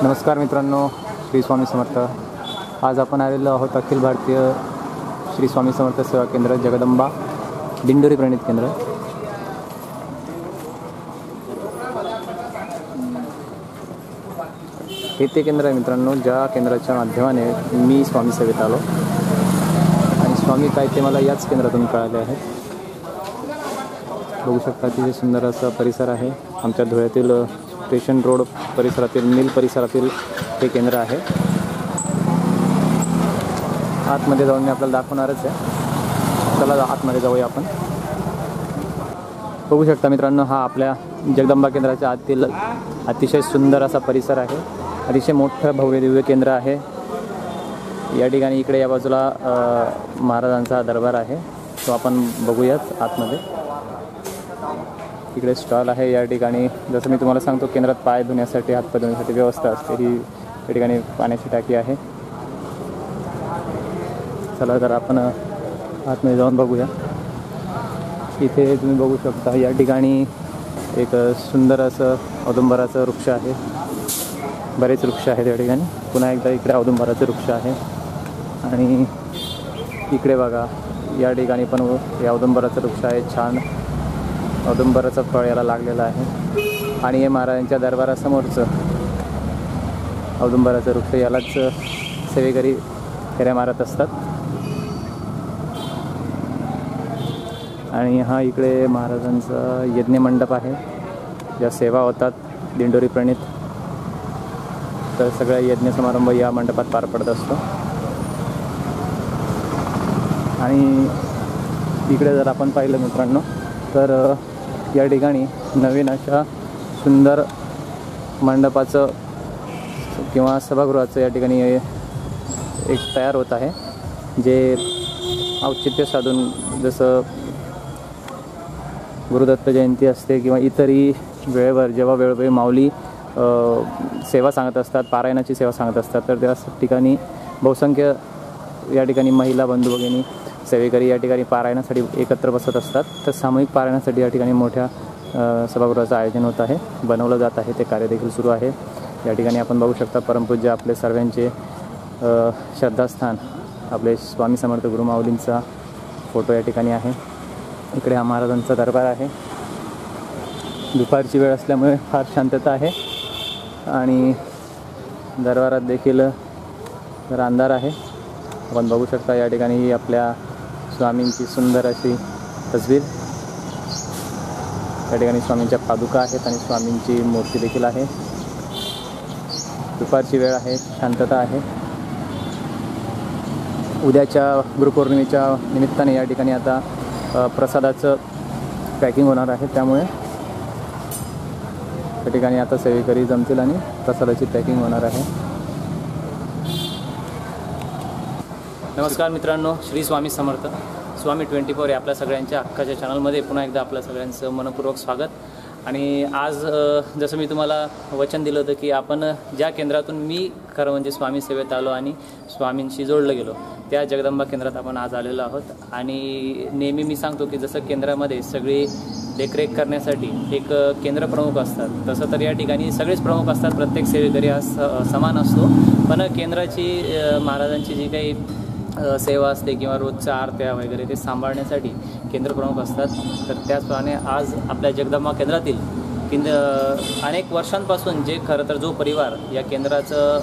नमस्कार मित्रांनो, श्री स्वामी समर्थ। आज आपण आलेलो आहोत अखिल भारतीय श्री स्वामी समर्थ सेवा केंद्र जगदंबा दिंडोरी प्रणित केंद्र। हे ते केंद्र आहे मित्रांनो, ज्या केंद्राच्या माध्यमाने मी स्वामी सेवेत आलो आणि स्वामी काय ते मला याच केंद्रातून कळाले आहे। बघू शकता अतिशय सुंदर असा परिसर आहे। आमच्या धुळ्यातील स्टेशन रोड परिसरातील मिल परिसरातील हे केंद्र आहे। आतमध्ये जाऊन मी आपल्याला दाखवणारच आहे। चला आतमध्ये जाऊया आपण। बघू शकता मित्रांनो, हा आपल्या जगदंबा केंद्राच्या आतील अतिशय सुंदर असा परिसर आहे। अतिशय मोठं भव्य दिव्य केंद्र आहे। या ठिकाणी इकडे या बाजूला महाराजांचा दरबार आहे, तो आपण बघूयात आतमध्ये। इकडे स्टॉल आहे। या ठिकाणी जसं मी तुम्हाला सांगतो, केंद्रात पाय धुण्यासाठी हातपाय धुण्यासाठी व्यवस्था असते। ही या ठिकाणी पाण्याची टाकी आहे। चला तर आपण आतमध्ये जाऊन बघूया। इथे तुम्ही बघू शकता, या ठिकाणी एक सुंदर असं औदुंबराचं वृक्ष आहे। बरेच वृक्ष आहेत या ठिकाणी। पुन्हा एकदा इकडे औदुंबराचं वृक्ष आहे आणि इकडे बघा, या ठिकाणी पण हे औदुंबराचं वृक्ष आहे। छान औदुंबराचं फळ याला लागलेलं आहे आणि हे महाराजांच्या दरबारासमोरचं औदुंबराचं वृक्ष, यालाच सेवेकरी फेऱ्या मारत असतात। आणि हा इकडे महाराजांचा यज्ञ मंडप आहे, ज्या सेवा होतात दिंडोरी प्रणित, तर सगळा यज्ञ समारंभ या मंडपात पार पडत असतो। आणि इकडे जर आपण पाहिलं मित्रांनो, तर या ठिकाणी नवीन अशा सुंदर मंडपाचं किंवा सभागृहाचं या ठिकाणी एक तयार होत आहे, जे औचित्य साधून, जसं गुरुदत्त जयंती असते किंवा इतरही वेळेवर जेव्हा वेळोवेळी माऊली सेवा सांगत असतात, पारायणाची सेवा सांगत असतात, तर त्या ठिकाणी बहुसंख्य या ठिकाणी महिला बंधू भगिनी सेवेकरी या ठिकाणी पारायणासाठी एकत्र बसत असतात। तर सामूहिक पारायणासाठी या ठिकाणी मोठ्या सभागृहाचं आयोजन होत आहे, बनवलं जात आहे, ते कार्य देखील सुरू आहे। या ठिकाणी आपण बघू शकता, परमपूज्य आपले सर्वांचे श्रद्धास्थान आपले स्वामी समर्थ गुरु माऊलींचा फोटो या ठिकाणी आहे। इकडे हा महाराजांचा दरबार आहे। दुपारची वेळ असल्यामुळे फार शांतता आहे आणि दरबारात देखील जरा अंधार आहे। आपण बघू शकता या ठिकाणी ही आपल्या स्वामींची सुंदर अशी तस्वीर। या ठिकाणी स्वामींच्या पादुका आहेत आणि स्वामींची मूर्ती देखील आहे। दुपारची वेळ आहे, शांतता आहे। उद्याच्या गुरुपौर्णिमेच्या निमित्ताने या ठिकाणी आता प्रसादाचं पॅकिंग होणार आहे, त्यामुळे या ठिकाणी आता सेवेकरी जमतील आणि प्रसादाची पॅकिंग होणार आहे। नमस्कार मित्रांनो, श्री स्वामी समर्थ। स्वामी 24 या आपल्या सगळ्यांच्या हक्काच्या चॅनलमध्ये पुन्हा एकदा आपल्या सगळ्यांचं मनपूर्वक स्वागत। आणि आज जसं मी तुम्हाला वचन दिलं होतं की आपण ज्या केंद्रातून मी खरं म्हणजे स्वामी सेवेत आलो आणि स्वामींशी जोडलं गेलो, त्या जगदंबा केंद्रात आपण आज आलेलो आहोत। आणि नेहमी मी सांगतो की जसं केंद्रामध्ये सगळी देखरेख करण्यासाठी एक केंद्र प्रमुख असतात, तसं तर या ठिकाणी सगळेच प्रमुख असतात। प्रत्येक सेवेकरी हा समान असतो, पण केंद्राची महाराजांची जी काही सेवा असते किंवा रोजच्या आरत्या वगैरे ते सांभाळण्यासाठी केंद्रप्रमुख असतात। तर त्याचप्रमाणे आज आपल्या जगदंबा केंद्रातील अनेक वर्षांपासून जे खरं तर जो परिवार या केंद्राचं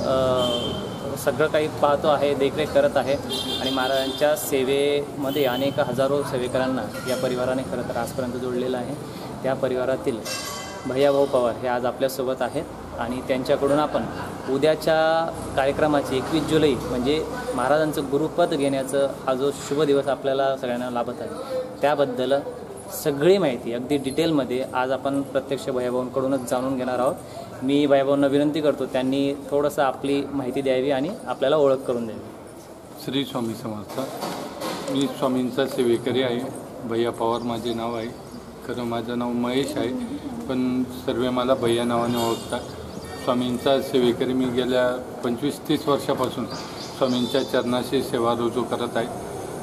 सगळं काही पाहतो आहे, देखरेख करत आहे आणि महाराजांच्या सेवेमध्ये अनेक हजारो सेवेकरांना या परिवाराने खरं तर आजपर्यंत जोडलेलं आहे, त्या परिवारातील भैयाभाऊ पवार हे आज आपल्यासोबत आहेत। आणि त्यांच्याकडून आपण उद्याच्या कार्यक्रमाची 21 जुलै म्हणजे महाराजांचं गुरुपद घेण्याचं हा जो शुभ दिवस आपल्याला सगळ्यांना लाभत आहे, त्याबद्दल सगळी माहिती अगदी डिटेलमध्ये आज आपण प्रत्यक्ष भैयाभाऊंकडूनच जाणून घेणार आहोत। मी भैयाभाऊंना विनंती करतो, त्यांनी थोडंसं आपली माहिती द्यावी आणि आपल्याला ओळख करून द्यावी। श्री स्वामी समर्थ। मी स्वामींचा सेवेकरी आहे। भैया पवार माझे नाव आहे। खरं माझं नाव महेश आहे, पण सर्व मला भैया नावाने ओळखतात। स्वामींचा सेवेकरी मी गेल्या 25-30 वर्षापासून स्वामींच्या चरणाशी सेवा रुजू करत आहे।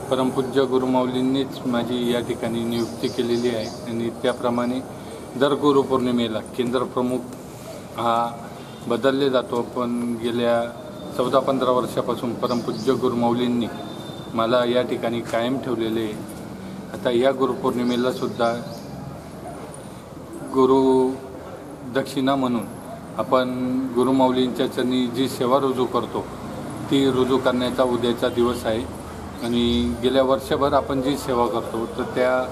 परमपूज्य गुरुमाऊलींनीच माझी या ठिकाणी नियुक्ती केलेली आहे आणि त्याप्रमाणे दर गुरुपौर्णिमेला केंद्रप्रमुख हा बदलले जातो. पण गेल्या 14-15 वर्षापासून परमपूज्य गुरुमाऊलींनी मला या ठिकाणी कायम ठेवलेले आहे. आता या गुरुपौर्णिमेला सुद्धा गुरु दक्षिणा म्हणून आपण गुरुमाऊलींच्या चरणी जी सेवा रुजू करतो ती रुजू करण्याचा उद्याचा दिवस आहे. आणि गेल्या वर्षभर आपण जी सेवा करतो तर त्या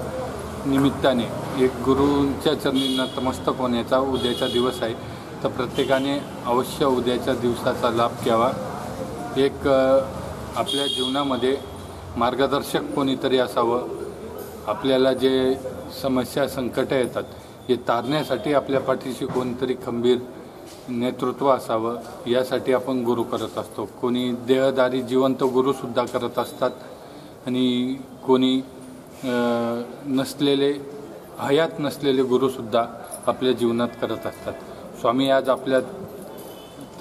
निमित्ताने एक गुरूंच्या चरणी नतमस्तक होण्याचा उद्याचा दिवस आहे. तर प्रत्येकाने अवश्य उद्याच्या दिवसाचा लाभ घ्यावा. एक आपल्या जीवनामध्ये मार्गदर्शक कोणीतरी असावं. आपल्याला जे समस्या संकटं येतात हे तारण्यासाठी आपल्या पाठीशी कोणतरी खंबीर नेतृत्व असावं. यासाठी आपण गुरु करत असतो. कोणी देहधारी जिवंत गुरुसुद्धा करत असतात आणि कोणी हयात नसलेले गुरुसुद्धा आपल्या जीवनात करत असतात. स्वामी आज आपल्या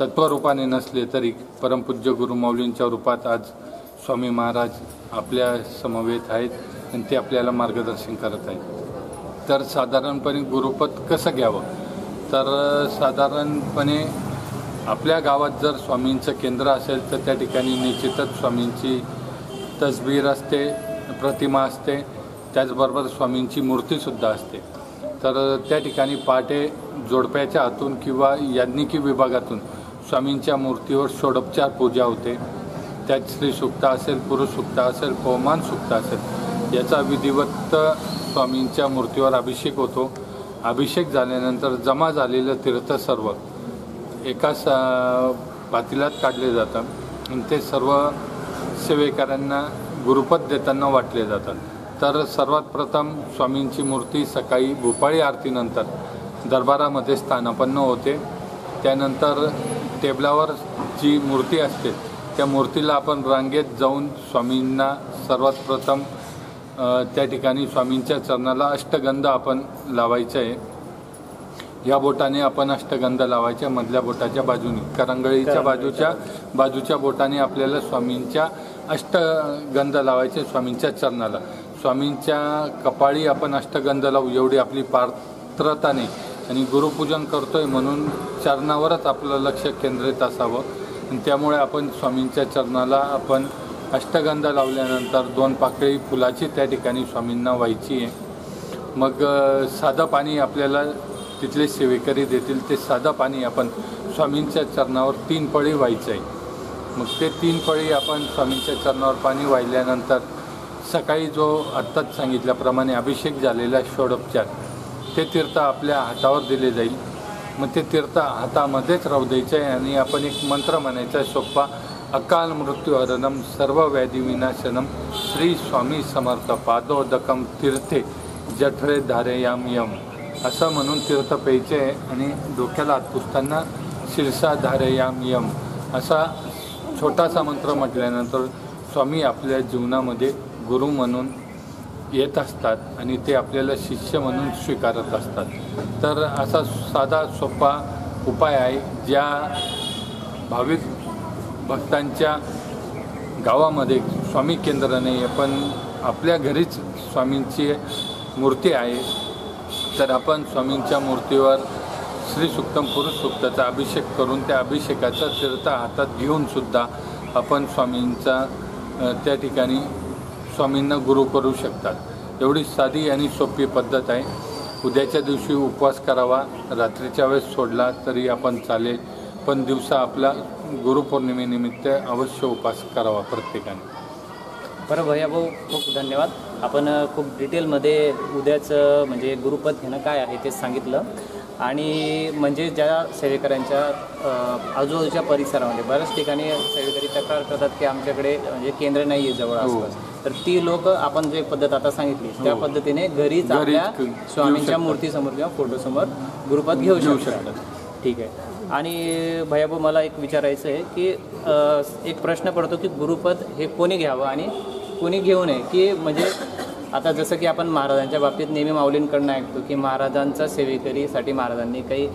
तत्वरूपाने नसले तरी परमपूज्य गुरुमाऊलींच्या रूपात आज स्वामी महाराज आपल्या समवेत आहेत आणि ते आपल्याला मार्गदर्शन करत आहेत. तर साधारणपणे गुरुपद कसं घ्यावं, तर साधारणपणे आपल्या गावात जर स्वामींचं केंद्र असेल तर त्या ठिकाणी निश्चितच स्वामींची तसबीर असते, प्रतिमा असते, त्याचबरोबर स्वामींची मूर्तीसुद्धा असते. तर त्या ठिकाणी पहाटे जोडप्याच्या हातून किंवा याज्ञिकी विभागातून स्वामींच्या मूर्तीवर षोडोपचार पूजा होते. त्यात स्त्रीसुक्त असेल, पुरुषसुक्त असेल, पवमान सुक्त असेल, याचा विधिवत स्वामींच्या मूर्तीवर अभिषेक होतो. अभिषेक झाल्यानंतर जमा झालेलं तीर्थ सर्व एकाच पातेल्यात काढले जातं आणि ते सर्व सेवेकऱ्यांना गुरुपद देताना वाटले जातात. तर सर्वात प्रथम स्वामींची मूर्ती सकाळी भूपाळी आरतीनंतर दरबारामध्ये स्थानापन्न होते. त्यानंतर टेबलावर जी मूर्ती असते त्या मूर्तीला आपण रांगेत जाऊन स्वामींना सर्वात प्रथम त्या ठिकाणी स्वामींच्या चरणाला अष्टगंध आपण लावायचं आहे. या बोटाने आपण अष्टगंध लावायच्या, मधल्या बोटाच्या बाजूने, करंगळीच्या बाजूच्या बोटाने आपल्याला स्वामींच्या अष्टगंध लावायचे स्वामींच्या चरणाला. स्वामींच्या कपाळी आपण अष्टगंध लावू एवढी आपली पात्रता नाही आणि गुरुपूजन करतोय म्हणून चरणावरच आपलं लक्ष केंद्रित असावं. आणि त्यामुळे आपण स्वामींच्या चरणाला आपण अष्टगंध लावल्यानंतर 2 पाकळी फुलाची त्या ठिकाणी स्वामींना व्हायची आहे. मग साधं पाणी आपल्याला तिथले सेवेकरी देतील, ते साधं पाणी आपण स्वामींच्या चरणावर 3 पळी व्हायचं आहे. मग ते 3 पळी आपण स्वामींच्या चरणावर पाणी वाहिल्यानंतर सकाळी जो आत्ताच सांगितल्याप्रमाणे अभिषेक झालेला षोडोपचार ते तीर्थ आपल्या हातावर दिले जाईल. मग ते तीर्थ हातामध्येच राहू द्यायचं आहे आणि आपण एक मंत्र म्हणायचा आहे सोप्पा, अकाल मृत्यूहरणम सर्व व्याधी विनाशनम श्री स्वामी समर्थ पादोदकम तीर्थे जठरे धारेयाम यम, असं म्हणून तीर्थ प्यायचे आहे. आणि डोक्याला हात पुसताना शिरसा धारेयाम यम असा छोटासा मंत्र म्हटल्यानंतर स्वामी आपल्या जीवनामध्ये गुरु म्हणून येत असतात आणि ते आपल्याला शिष्य म्हणून स्वीकारत असतात. तर असा साधा सोपा उपाय आहे. ज्या भाविक भक्तांच्या गावामध्ये स्वामी केंद्र नाही, पण आपल्या घरीच स्वामींची मूर्ती आहे, तर आपण स्वामींच्या मूर्तीवर श्री सुक्तम पुरुष सुक्ताचा अभिषेक करून त्या अभिषेकाचा तीर्थ हातात घेऊनसुद्धा आपण स्वामींचा त्या ठिकाणी स्वामींना गुरु करू शकतात. एवढी साधी आणि सोपी पद्धत आहे. उद्याच्या दिवशी उपवास करावा, रात्रीच्या वेळेस सोडला तरी आपण चालेल, पण दिवसा आपला गुरुपौर्णिमेनिमित्त अवश्य उपवास करावा प्रत्येकाने. बरं भैया भाऊ, खूप धन्यवाद. आपण खूप डिटेलमध्ये उद्याचं म्हणजे गुरुपद घेणं काय आहे ते सांगितलं. आणि म्हणजे ज्या सेवेकऱ्यांच्या आजूबाजूच्या परिसरामध्ये बऱ्याच ठिकाणी सेवेकरी तक्रार करतात की आमच्याकडे म्हणजे केंद्र नाही आहे जवळ आसपास, तर ती लोक आपण जे पद्धत आता सांगितली त्या पद्धतीने घरीच आपल्या स्वामींच्या मूर्तीसमोर किंवा फोटोसमोर गुरुपद घेऊ शकतात. ठीक आहे. आणि भैयाभाऊ, मला एक विचारायचं आहे की एक प्रश्न पडतो की गुरुपद हे कोणी घ्यावं आणि कोणी घेऊ नये, की म्हणजे आता जसं की आपण महाराजांच्या बाबतीत नेहमी माऊलींकडनं ऐकतो की महाराजांचा सेवेकरीसाठी महाराजांनी काही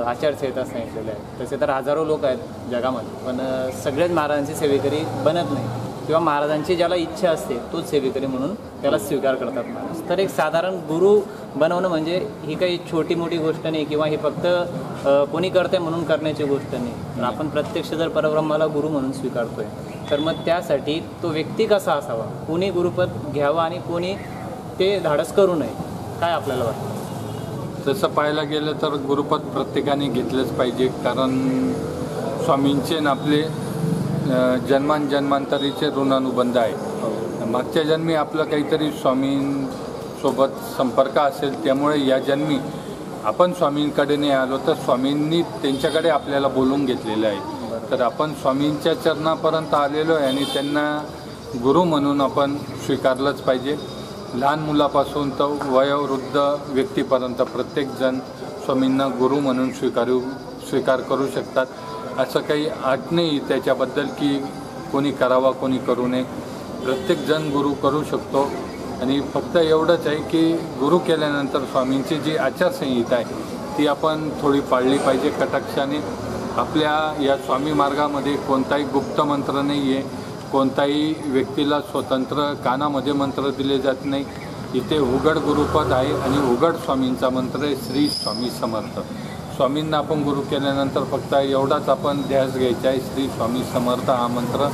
आचारसंहिता सांगितलेल्या आहेत. तसे तर हजारो लोक आहेत जगामध्ये, पण सगळेच महाराजांचे सेवेकरी बनत नाही किंवा महाराजांची ज्याला इच्छा असते तोच सेवेकरी म्हणून त्याला स्वीकार करतात महाराज. तर एक साधारण गुरु बनवणं म्हणजे ही काही छोटी मोठी गोष्ट नाही किंवा ही फक्त कोणी करते म्हणून करण्याची गोष्ट नाही. तर आपण प्रत्यक्ष जर परब्रह्माला गुरु म्हणून स्वीकारतोय तर मग त्यासाठी तो व्यक्ती कसा असावा, कोणी गुरुपद घ्यावं आणि कोणी ते धाडस करू नये, काय आपल्याला वाटतं? तसं पाहायला गेलं तर गुरुपद प्रत्येकाने घेतलंच पाहिजे, कारण स्वामींचे न आपले जन्मांतरीचे ऋणानुबंध आहे. मागच्या जन्मी आपलं काहीतरी स्वामींसोबत संपर्क असेल, त्यामुळे या जन्मी आपण स्वामींकडे नाही आलो तर स्वामींनी त्यांच्याकडे आपल्याला बोलवून घेतलेलं आहे. तर आपण स्वामींच्या चरणापर्यंत आलेलो आहे आणि त्यांना गुरु म्हणून आपण स्वीकारलंच पाहिजे. लहान मुलापासून तर वयोवृद्ध व्यक्तीपर्यंत प्रत्येकजण स्वामींना गुरु म्हणून स्वीकार करू शकतात. असं काही अट नाही त्याच्याबद्दल की कोणी करावा कोणी करू नये. प्रत्येकजण गुरु करू शकतो. आणि फक्त एवढंच आहे की गुरु केल्यानंतर स्वामींची जी आचारसंहिता आहे ती आपण थोडी पाळली पाहिजे कटाक्षाने. आपल्या या स्वामी मार्गामध्ये कोणताही गुप्त मंत्र नाही आहे, कोणताही व्यक्तीला स्वतंत्र कानामध्ये मंत्र दिले जात नाही. इथे उघड गुरुपद आहे आणि उघड स्वामींचा मंत्र आहे, श्री स्वामी समर्थ. स्वामींना आपण गुरु केल्यानंतर फक्त एवढाच आपण ध्यास घ्यायचा आहे, श्री स्वामी समर्थ हा मंत्र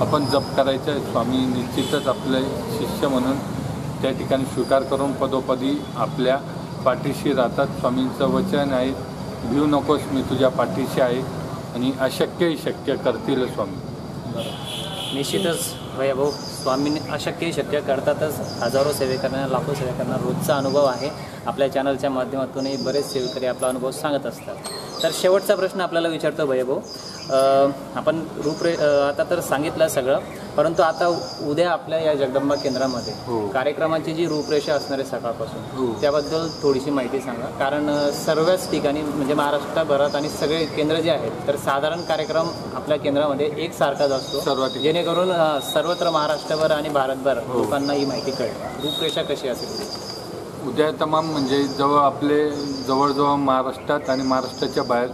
आपण जप करायचा आहे. स्वामी निश्चितच आपले शिष्य म्हणून त्या ठिकाणी स्वीकार करून पदोपदी आपल्या पाठीशी राहतात. स्वामींचं वचन आहे, भिऊ नकोस मी तुझ्या पाठीशी आहे आणि अशक्यही शक्य करतील स्वामी. निश्चितच भैयाभाऊ, स्वामींनी अशक्य शक्य करतातच. हजारो सेवेकऱ्यांना, लाखो सेवेकऱ्यांना रोजचा अनुभव आहे. आपल्या चॅनलच्या माध्यमातूनही बरेच सेवेकरी आपला अनुभव सांगत असतात. तर शेवटचा प्रश्न आपल्याला विचारतो भैयाभाऊ, आपण आता तर सांगितलं सगळं, परंतु आता उद्या आपल्या या जगदंबा केंद्रामध्ये कार्यक्रमाची जी रूपरेषा असणार आहे सकाळपासून, त्याबद्दल थोडीशी माहिती सांगा. कारण सर्वच ठिकाणी म्हणजे महाराष्ट्रभरात आणि सगळे केंद्र जे आहेत तर साधारण कार्यक्रम आपल्या केंद्रामध्ये एकसारखाच असतो, जेणेकरून सर्वत्र महाराष्ट्रभर आणि भारतभर लोकांना ही माहिती कळेल. रूपरेषा कशी असेल उद्या? तमाम म्हणजे आपले जवळजवळ महाराष्ट्रात आणि महाराष्ट्राच्या बाहेर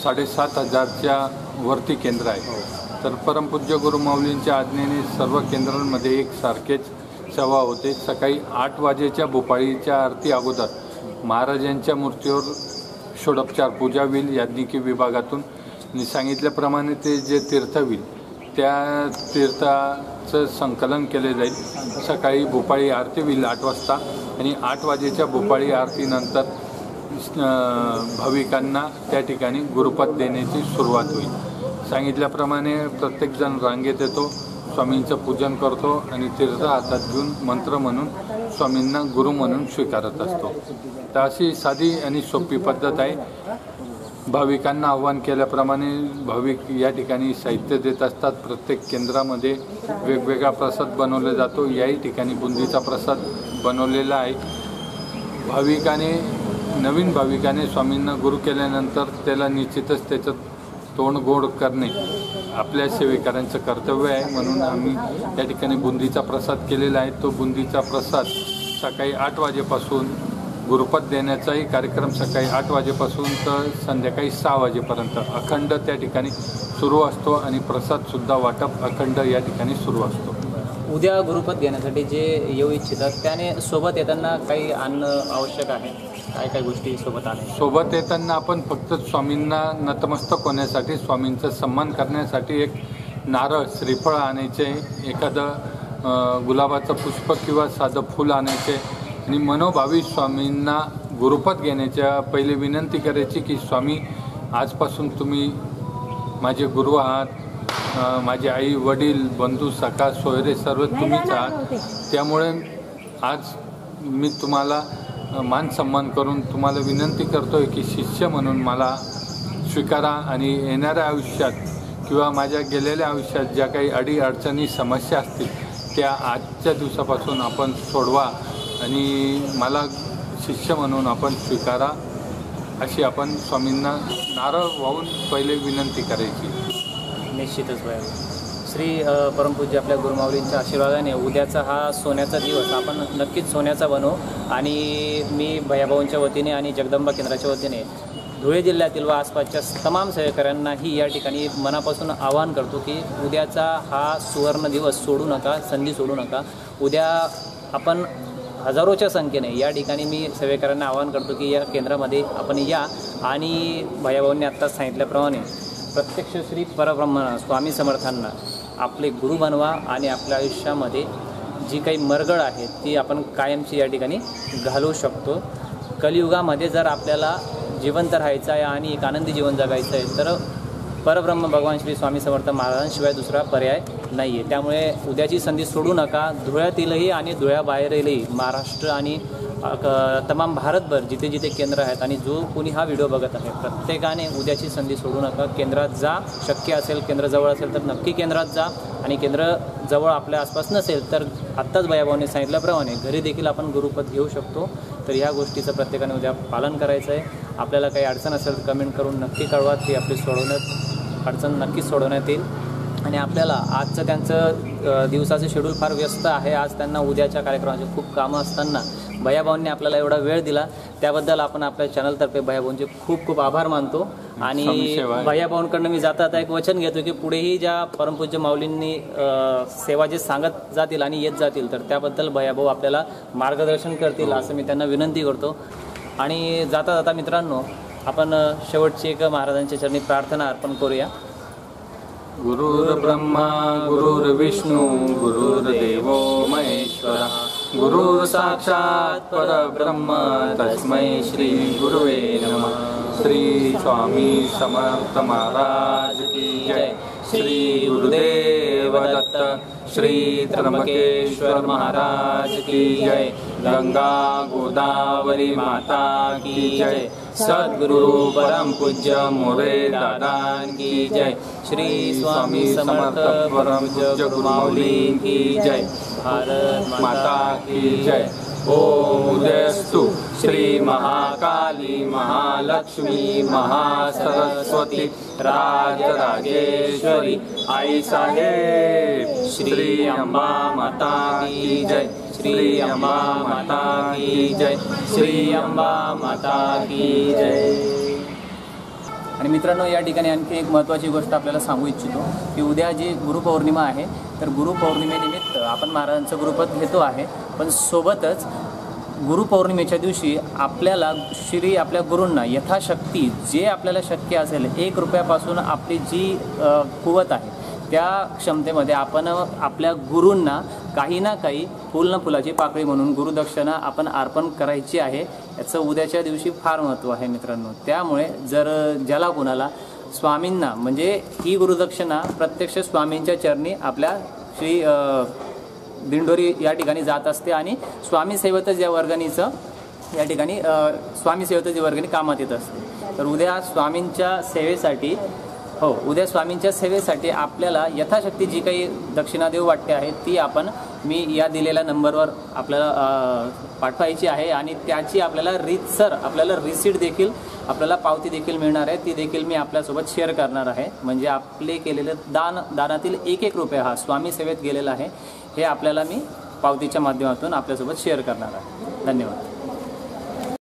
7,500च्या वरती केंद्र आहे. तर परमपूज्य गुरुमाऊलींच्या आज्ञेने सर्व केंद्रांमध्ये एकसारखेच सेवा होते. सकाळी 8 वाजेच्या भोपाळीच्या आरती अगोदर महाराजांच्या मूर्तीवर षोडोपचार पूजा होईल याज्ञिकी विभागातून. आणि सांगितल्याप्रमाणे ते जे तीर्थ होईल त्या तीर्थाचं संकलन केले जाईल. सकाळी भोपाळी आरती होईल 8 वाजता आणि 8 वाजेच्या भोपाळी आरतीनंतर भाविकांना त्या ठिकाणी गुरुपद देण्याची सुरुवात होईल. सांगितल्याप्रमाणे प्रत्येकजण रांगेत येतो, स्वामींचं पूजन करतो आणि तीर्थ हातात घेऊन मंत्र म्हणून स्वामींना गुरु म्हणून स्वीकारत असतो. तर अशी साधी आणि सोपी पद्धत आहे. भाविकांना आव्हान केल्याप्रमाणे भाविक या ठिकाणी साहित्य देत असतात. प्रत्येक केंद्रामध्ये वेगवेगळा प्रसाद बनवला जातो. याही ठिकाणी बुंदीचा प्रसाद बनवलेला आहे. नवीन भाविकाने स्वामींना गुरु केल्यानंतर त्याला निश्चितच त्याचं तोंड गोड करणे आपल्या सेवेकऱ्यांचं कर्तव्य आहे. म्हणून आम्ही या ठिकाणी बुंदीचा प्रसाद केलेला आहे. तो बुंदीचा प्रसाद सकाळी 8 वाजेपासून गुरुपद देण्याचाही कार्यक्रम सकाळी 8 वाजेपासून तर संध्याकाळी 6 वाजेपर्यंत अखंड त्या ठिकाणी सुरू असतो आणि प्रसादसुद्धा वाटप अखंड या ठिकाणी सुरू असतो. उद्या गुरुपद घेण्यासाठी जे येऊ इच्छितात त्याने सोबत येताना काही आणणं आवश्यक आहे? काय गोष्टी सोबत आणणे? सोबत येताना आपण फक्त स्वामींना नतमस्तक होण्यासाठी, स्वामींचा सन्मान करण्यासाठी एक नारळ, श्रीफळ आणायचे, एखादं गुलाबाचं पुष्प किंवा साधं फूल आणायचे आणि मनोभावी स्वामींना गुरुपद घेण्याच्या पहिले विनंती करायची की स्वामी, आजपासून तुम्ही माझे गुरु आहात. माझे आई वडील बंधू सखा सोयरे सर्व तुम्हीच आहात. त्यामुळे आज मी तुम्हाला मान सन्मान करून तुम्हाला विनंती करतोय की शिष्य म्हणून मला स्वीकारा आणि येणाऱ्या आयुष्यात किंवा माझ्या गेलेल्या आयुष्यात ज्या काही अडीअडचणी समस्या असतील त्या आजच्या दिवसापासून आपण सोडवा आणि मला शिष्य म्हणून आपण स्वीकारा, अशी आपण स्वामींना नारळ वाहून पहिले विनंती करायची. निश्चितच भैया. श्री परमपूज्य आपल्या गुरुमाऊलींच्या आशीर्वादाने उद्याचा हा सोन्याचा दिवस आपण नक्कीच सोन्याचा बनवू. आणि मी भैयाभाऊंच्या वतीने आणि जगदंबा केंद्राच्या वतीने धुळे जिल्ह्यातील व आसपासच्या तमाम सेवेकऱ्यांनाही या ठिकाणी मनापासून आवाहन करतो की उद्याचा हा सुवर्ण दिवस सोडू नका, संधी सोडू नका. उद्या आपण हजारोच्या संख्येने या ठिकाणी मी सेवेकरांना आवाहन करतो की या केंद्रामध्ये आपण या आणि भैयाभाऊंनी आत्ताच सांगितल्याप्रमाणे प्रत्यक्ष श्री परब्रह्म स्वामी समर्थांना आपले गुरु बनवा आणि आपल्या आयुष्यामध्ये जी काही मरगळ आहे ती आपण कायमची या ठिकाणी घालवू शकतो. कलियुगामध्ये जर आपल्याला जिवंत राहायचं आहे आणि एक आनंदी जीवन जगायचं आहे तर परब्रह्म भगवान श्री स्वामी समर्थ महाराजांशिवाय दुसरा पर्याय नाही आहे. त्यामुळे उद्याची संधी सोडू नका. धुळ्यातीलही आणि धुळ्याबाहेरही महाराष्ट्र आणि तमाम भारतभर जिथे जिथे केंद्र आहेत आणि जो कोणी हा व्हिडिओ बघत आहे प्रत्येकाने उद्याची संधी सोडू नका. केंद्रात जा. शक्य असेल केंद्र जवळ असेल तर नक्की केंद्रात जा आणि केंद्र जवळ आपल्या आसपास नसेल तर आत्ताच भैयाभाऊंनी सांगितल्याप्रमाणे घरी देखील आपण गुरुपद घेऊ शकतो. तर ह्या गोष्टीचं प्रत्येकाने उद्या पालन करायचं आहे. आपल्याला काही अडचण असेल तर कमेंट करून नक्की कळवा. ती आपली अडचण नक्कीच सोडवण्यात येईल. आणि आपल्याला आजचं त्यांचं दिवसाचं शेड्यूल फार व्यस्त आहे. आज त्यांना उद्याच्या कार्यक्रमाचे खूप कामं असताना भैयाभाऊंनी आपल्याला एवढा वेळ दिला त्याबद्दल आपण आपल्या चॅनलतर्फे भैयाभाऊंचे खूप खूप आभार मानतो. आणि भैयाभाऊंकडनं मी जाता आता एक वचन घेतो की पुढेही ज्या परमपूज्य माऊलींनी सेवा जे सांगत जातील आणि येत जातील तर त्याबद्दल भैयाभाऊ आपल्याला मार्गदर्शन करतील असं मी त्यांना विनंती करतो. आणि जाता जाता मित्रांनो आपण शेवटची एक महाराजांच्या चरणी प्रार्थना अर्पण करूया. गुरुर्ब्रह्मा गुरुर्विष्णू गुरुर्देवो महेश्वरा गुरुर साक्षात परब्रह्म तस्मै श्री गुरुवे नमः. श्री स्वामी समर्थ महाराज की जय. श्री गुरुदेव दत्त. श्री त्र्यंबकेश्वर महाराज की जय. गंगा गोदावरी माता की जय. सद्गुरु परम पूज्य मोरे दादान की जय. श्री स्वामी समर्थ परम पूज्य गुरुमाऊली की जय. भारत माता की जय. ओम उदयस्तु श्री महाकाली महालक्ष्मी महासरस्वती राजराजेश्वरी आई साहेब. श्री अंबा माता की जय. श्री अंबा माता की जय. श्री अंबा माता की जय. आणि मित्रांनो या ठिकाणी आणखी एक महत्त्वाची गोष्ट आपल्याला सांगू इच्छितो की उद्या जी गुरुपौर्णिमा आहे तर गुरुपौर्णिमेनिमित्त आपण महाराजांचं गुरुपद घेतो आहे. पण सोबतच गुरुपौर्णिमेच्या दिवशी आपल्याला आपल्या गुरूंना यथाशक्ती जे आपल्याला शक्य असेल 1 रुपयापासून आपली जी कुवत आहे त्या क्षमतेमध्ये आपण आपल्या गुरूंना काही ना काही फुल न फुलाची पाकळी म्हणून गुरुदक्षिणा आपण अर्पण करायची आहे. याचं उद्याच्या दिवशी फार महत्त्व आहे मित्रांनो. त्यामुळे जर ज्याला कोणाला स्वामींना म्हणजे ही गुरुदक्षिणा प्रत्यक्ष स्वामींच्या चरणी आपल्या श्री दिंडोरी या ठिकाणी जात असते आणि स्वामी सेवेतच या वर्गणीचं या ठिकाणी स्वामी सेवेतच ही वर्गणी कामात येत असते. तर उद्या स्वामींच्या सेवेसाठी आपल्याला यथाशक्ती जी काही दक्षिणा देऊ वाटते आहे ती मी या दिलेल्या नंबरवर आपल्याला पाठवायची आहे. आणि त्याची आपल्याला रीतसर आपल्याला रिसीट देखील आपल्याला पावती देखील मिळणार आहे. ती देखील मी आपल्यासोबत शेअर करणार आहे. म्हणजे आपले केलेले दानातील 1-1 रुपया हा स्वामी सेवेत गेलेला आहे हे आपल्याला मी पावतीच्या माध्यमातून आपल्यासोबत शेअर करणार आहे. धन्यवाद.